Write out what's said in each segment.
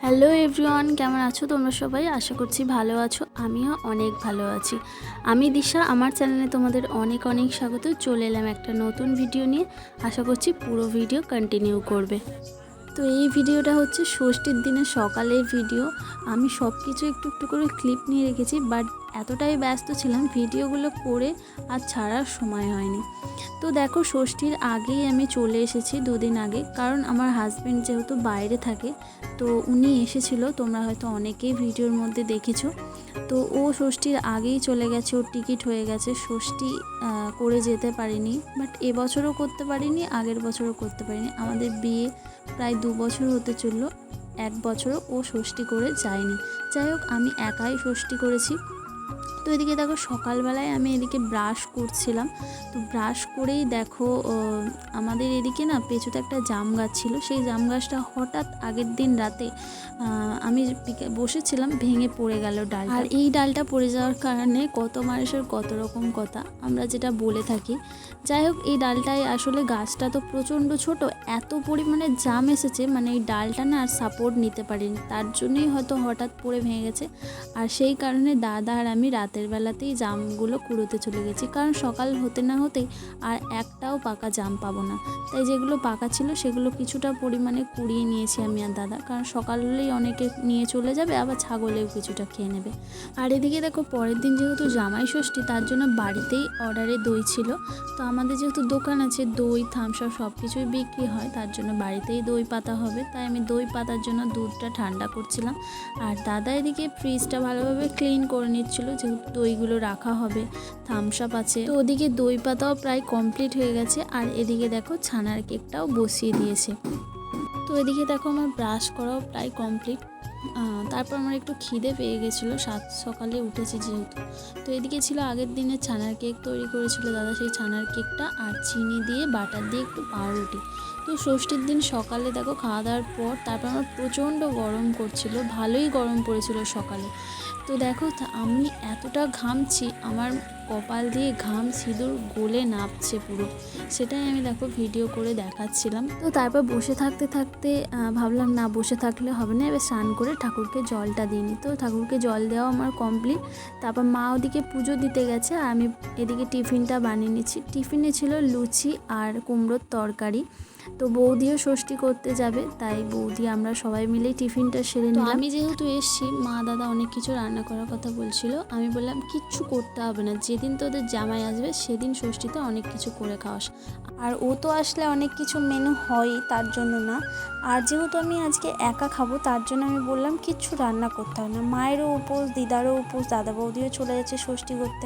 Hello everyone, কেমন আছো তোমরা সবাই? আশা করছি ভালো আছো। আমিও অনেক ভালো আছি। আমি দিশা, আমার চ্যানেলে তোমাদের অনেক অনেক স্বাগত। চলে এলাম একটা নতুন ভিডিও নিয়ে। আশা করছি পুরো ভিডিও কন্টিনিউ করবে। তো এই ভিডিওটা হচ্ছে ষষ্ঠীর দিনে সকালের ভিডিও। আমি সব কিছু একটু একটু করে ক্লিপ নিয়ে রেখেছি, বাট এতটাই ব্যস্ত ছিলাম ভিডিওগুলো করে আর ছাড়ার সময় হয়নি। তো দেখো, ষষ্ঠীর আগেই আমি চলে এসেছি, দুদিন আগে, কারণ আমার হাজব্যান্ড যেহেতু বাইরে থাকে, তো উনি এসেছিল। তোমরা হয়তো অনেকেই ভিডিওর মধ্যে দেখেছো। তো ও ষষ্ঠীর আগেই চলে গেছে, ওর টিকিট হয়ে গেছে। ষষ্ঠী করে যেতে পারিনি, বাট এবছরও করতে পারিনি, আগের বছরও করতে পারিনি। আমাদের বিয়ে প্রায় 2 বছর হতে চললো, 1 বছরও ও ষষ্ঠী করে যায়নি। যাই হোক, আমি একাই ষষ্ঠী করেছি। তো এদিকে দেখো, সকালবেলায় আমি এদিকে ব্রাশ করছিলাম। তো ব্রাশ করেই দেখো, আমাদের এদিকে না পেছুতে একটা জাম গাছ ছিল। সেই জাম গাছটা হঠাৎ আগের দিন রাতে আমি বসেছিলাম, ভেঙে পড়ে গেল ডাল। আর এই ডালটা পড়ে যাওয়ার কারণে কত মানুষের কত রকম কথা, আমরা যেটা বলে থাকি। যাই হোক, এই ডালটায় আসলে, গাছটা তো প্রচণ্ড ছোট, এত পরিমাণে জাম এসেছে, মানে এই ডালটা না আর সাপোর্ট নিতে পারিনি, তার জন্যই হয়তো হঠাৎ পড়ে ভেঙে গেছে। আর সেই কারণে দাদা আর আমি রাতের বেলাতেই জামগুলো কুড়োতে চলে গেছি, কারণ সকাল হতে না হতেই আর একটাও পাকা জাম পাবো না। তাই যেগুলো পাকা ছিল সেগুলো কিছুটা পরিমাণে কুড়িয়ে নিয়েছি আমি আর দাদা, কারণ সকাল হলেই অনেকে নিয়ে চলে যাবে, আবার ছাগলেও কিছুটা খেয়ে নেবে। আর এদিকে দেখো, পরের দিন যেহেতু জামাই ষষ্ঠী, তার জন্য বাড়িতেই অর্ডারে দই ছিল। তো আমাদের যেহেতু দোকান আছে, দই থামসা সব কিছুই বিক্রি হয়, তার জন্য বাড়িতেই দই পাতা হবে। তাই আমি দই পাতার জন্য দুধটা ঠান্ডা করছিলাম, আর দাদা এদিকে ফ্রিজটা ভালোভাবে ক্লিন করে নিচ্ছিল, যেহেতু দইগুলো রাখা হবে, থামস আপ আছে। তো ওদিকে দই পাতাও প্রায় কমপ্লিট হয়ে গেছে, আর এদিকে দেখো ছানার কেকটাও বসিয়ে দিয়েছে। তো এদিকে দেখো, আমার ব্রাশ করাও প্রায় কমপ্লিট। তারপর আমার একটু খিদে পেয়ে গেছিলো, সকালে উঠেছি যেহেতু। তো এদিকে ছিল আগের দিনের ছানার কেক তৈরি করেছিল দাদা, সেই ছানার কেকটা আর চিনি দিয়ে বাটার দিয়ে একটু পাউরুটি। তো ষষ্ঠীর দিন সকালে দেখো, খাওয়া দাওয়ার পর তারপর আমার প্রচণ্ড গরম করছিল, ভালোই গরম পড়েছিল সকালে। তো দেখো, আমি এতটা ঘামছি, আমার কপাল দিয়ে ঘাম সিঁদুর গলে নামছে পুরো, সেটাই আমি দেখো ভিডিও করে দেখাচ্ছিলাম। তো তারপর বসে থাকতে থাকতে ভাবলাম না, বসে থাকলে হবে না, এবার স্নান করে ঠাকুরকে জলটা দিইনি। তো ঠাকুরকে জল দেওয়া আমার কমপ্লিট। তারপর মা ওদিকে পুজো দিতে গেছে, আর আমি এদিকে টিফিনটা বানিয়ে নিচ্ছি। টিফিনে ছিল লুচি আর কুমড়োর তরকারি। তো বৌদিও ষষ্ঠী করতে যাবে, তাই বৌদি আমরা সবাই মিলে টিফিনটা সেরে নিলাম। আমি যেহেতু এসছি, মা দাদা অনেক কিছু রান্না করার কথা বলছিল। আমি বললাম কিচ্ছু করতে হবে না, যেদিন তোদের জামাই আসবে সেদিন ষষ্ঠীতে অনেক কিছু করে খাওয়াস। আর ও তো আসলে অনেক কিছু মেনু হয়ই, তার জন্য না। আর যেহেতু আমি আজকে একা খাবো, তার জন্য আমি বললাম কিচ্ছু রান্না করতে হবে না। মায়েরও উপোস, দিদারও উপোস, দাদা বৌদিও চলে যাচ্ছে ষষ্ঠী করতে।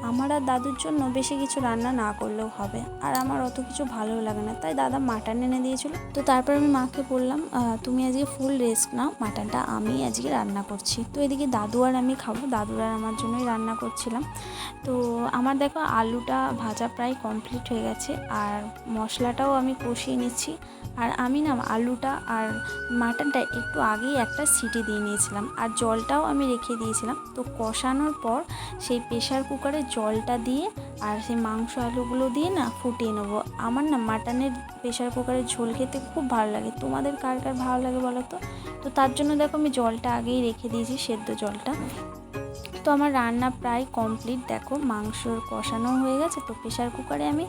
আমার আর দাদুর জন্য বেশি কিছু রান্না না করলেও হবে, আর আমার অত কিছু ভালো লাগে না, তাই দাদা মাটন এনে দিয়েছিল। তো তারপর আমি মাকে বললাম, তুমি আজকে ফুল রেস্ট নাও, মাটনটা আমি আজকে রান্না করছি। তো এদিকে দাদু আর আমি খাবো, দাদুর আর আমার জন্যই রান্না করছিলাম। তো আমার দেখো, আলুটা ভাজা প্রায় কমপ্লিট হয়ে গেছে, আর মশলাটাও আমি কষিয়ে নিচ্ছি। আর আমি না আলুটা আর মাটনটা একটু আগেই একটা সিটি দিয়ে নিয়েছিলাম, আর জলটাও আমি রেখে দিয়েছিলাম। তো কষানোর পর সেই প্রেশার কুকারে জলটা দিয়ে আর সেই মাংস আলুগুলো দিয়ে না ফুটিয়ে নেবো। আমার না মাটনের প্রেশার কুকারের ঝোল খেতে খুব ভালো লাগে, তোমাদের কার কার ভালো লাগে বলো তো। তো তার জন্য দেখো, আমি জলটা আগেই রেখে দিয়েছি, সেদ্ধ জলটা। তো আমার রান্না প্রায় কমপ্লিট, দেখো মাংসর কষানো হয়ে গেছে। তো প্রেশার কুকারে আমি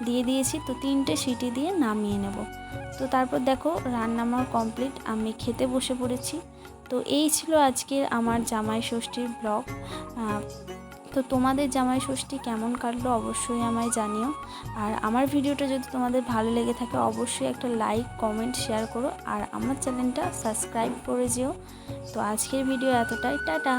দিয়ে দিয়েছি, তো 3টে সিটি দিয়ে নামিয়ে নেব। তো তারপর দেখো, রান্না আমার কমপ্লিট, আমি খেতে বসে পড়েছি। তো এই ছিল আজকের আমার জামাই ষষ্ঠীর ব্লগ। তো তোমাদের জামাই ষষ্ঠী কেমন কাটলো অবশ্যই আমায় জানিও। আর আমার ভিডিওটা যদি তোমাদের ভালো লেগে থাকে, অবশ্যই একটা লাইক, কমেন্ট, শেয়ার করো, আর আমার চ্যানেলটা সাবস্ক্রাইব করে যেও। তো আজকের ভিডিও এতটাই, টাটা।